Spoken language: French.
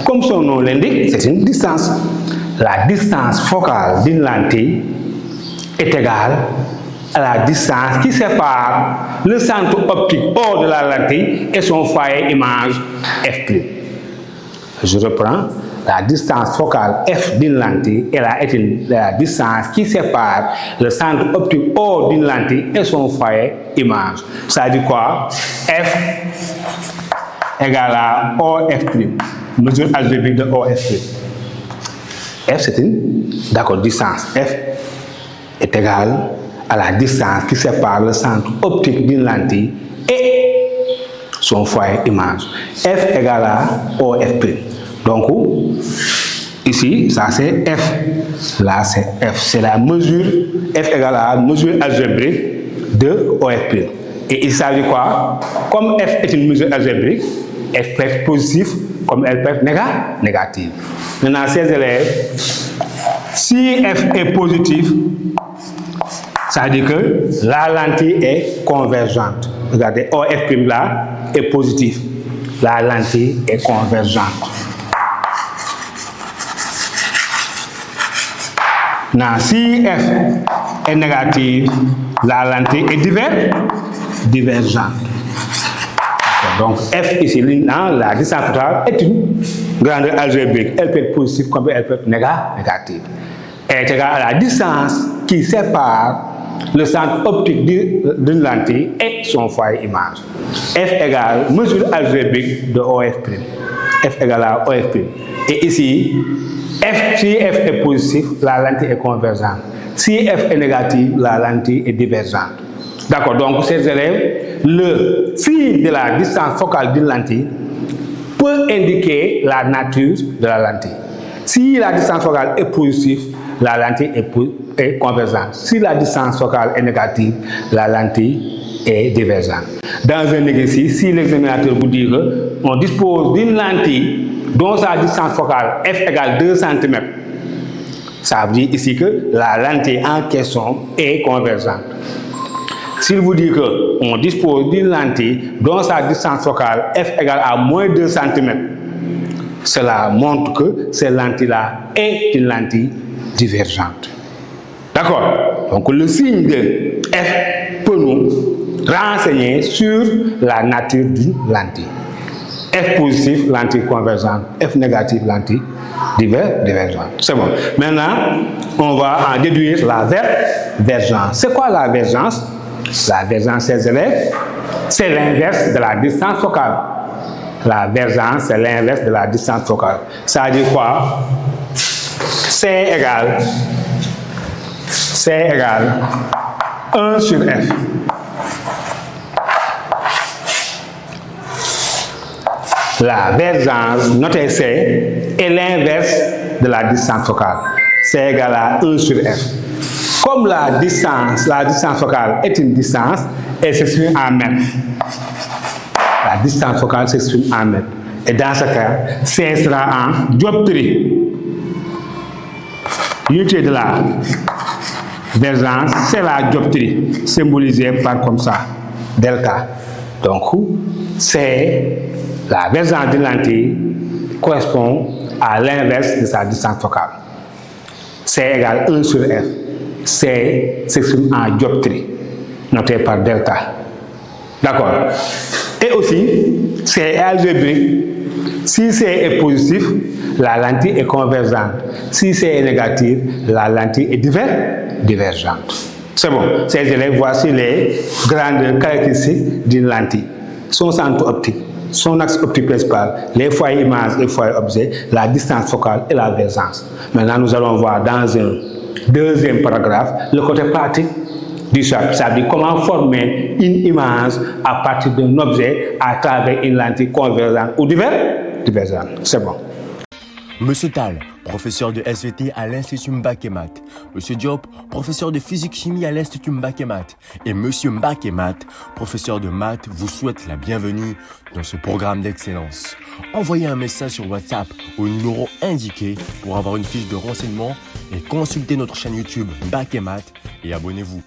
Comme son nom l'indique, c'est une distance. La distance focale d'une lentille est égale à la distance qui sépare le centre optique hors de la lentille et son foyer image f'. Je reprends. La distance focale f d'une lentille est la distance qui sépare le centre optique hors d'une lentille et son foyer image. Ça dit quoi? F égale à OF', mesure algébrique de OF'. F, c'est une distance. F est égale à la distance qui sépare le centre optique d'une lentille et son foyer image. F égale à OF'. Donc, ici, ça c'est F. Là, c'est F. C'est la mesure, F égale à la mesure algébrique de OF'. Et il s'agit quoi? Comme F est une mesure algébrique, F peut être positif comme elle peut être négative. Maintenant, ces élèves, si F est positif, ça veut dire que la lentille est convergente. Regardez, OF' là est positif. La lentille est convergente. Maintenant, si F est négative, la lentille est divergente. Donc, F ici, la distance totale est une grandeur algébrique. Elle peut être positive comme elle peut être négative. Elle est égale à la distance qui sépare le centre optique d'une lentille et son foyer image. F égale mesure algébrique de OF'. F égale à OF'. Et ici, si F est positif, la lentille est convergente. Si F est négative, la lentille est divergente. D'accord, donc ces élèves, le signe de la distance focale d'une lentille peut indiquer la nature de la lentille. Si la distance focale est positive, la lentille est convergente. Si la distance focale est négative, la lentille est divergente. Dans un exercice, si l'examinateur vous dit qu'on dispose d'une lentille dont sa distance focale f égale 2 cm, ça veut dire ici que la lentille en question est convergente. S'il vous dit qu'on dispose d'une lentille dont sa distance focale f égale à moins 2 cm, cela montre que cette lentille-là est une lentille divergente. D'accord? Donc le signe de F peut nous renseigner sur la nature d'une lentille. F positif, lentille convergente. F négative, lentille divergente. C'est bon. Maintenant, on va en déduire la vergence. C'est quoi la vergence? La vergence, ces élèves, c'est l'inverse de la distance focale. La vergence, c'est l'inverse de la distance focale. Ça veut dire quoi? C égale 1 sur F. La vergence, notez C, est l'inverse de la distance focale. C égale à 1 sur F. Comme la distance focale est une distance, elle s'exprime en mètres. La distance focale s'exprime en mètres. Et dans ce cas, C sera en dioptrie. L'unité de la vergence, c'est la dioptrie, symbolisée par comme ça, delta. Donc, c'est la vergence d'une lentille correspond à l'inverse de sa distance focale. C égale 1 sur F. C s'exprime en dioptrie, noté par delta. D'accord. Et aussi, C est algébrique. Si C est positif, la lentille est convergente. Si C est négative, la lentille est divergente. C'est bon. Ces élèves, voici les grandes caractéristiques d'une lentille. Son centre optique, son axe optique principal, les foyers images et foyers objets, la distance focale et la vergence. Maintenant, nous allons voir dans un deuxième paragraphe le côté pratique du chapitre, ça veut dire comment former une image à partir d'un objet à travers une lentille convergente ou divergente. C'est bon. Monsieur Tal, professeur de SVT à l'Institut Mbakemat. Monsieur Diop, professeur de physique-chimie à l'Institut Mbakemat. Et Monsieur Mbakemat, professeur de maths, vous souhaite la bienvenue dans ce programme d'excellence. Envoyez un message sur WhatsApp au numéro indiqué pour avoir une fiche de renseignement et consultez notre chaîne YouTube Mbakemat et abonnez-vous.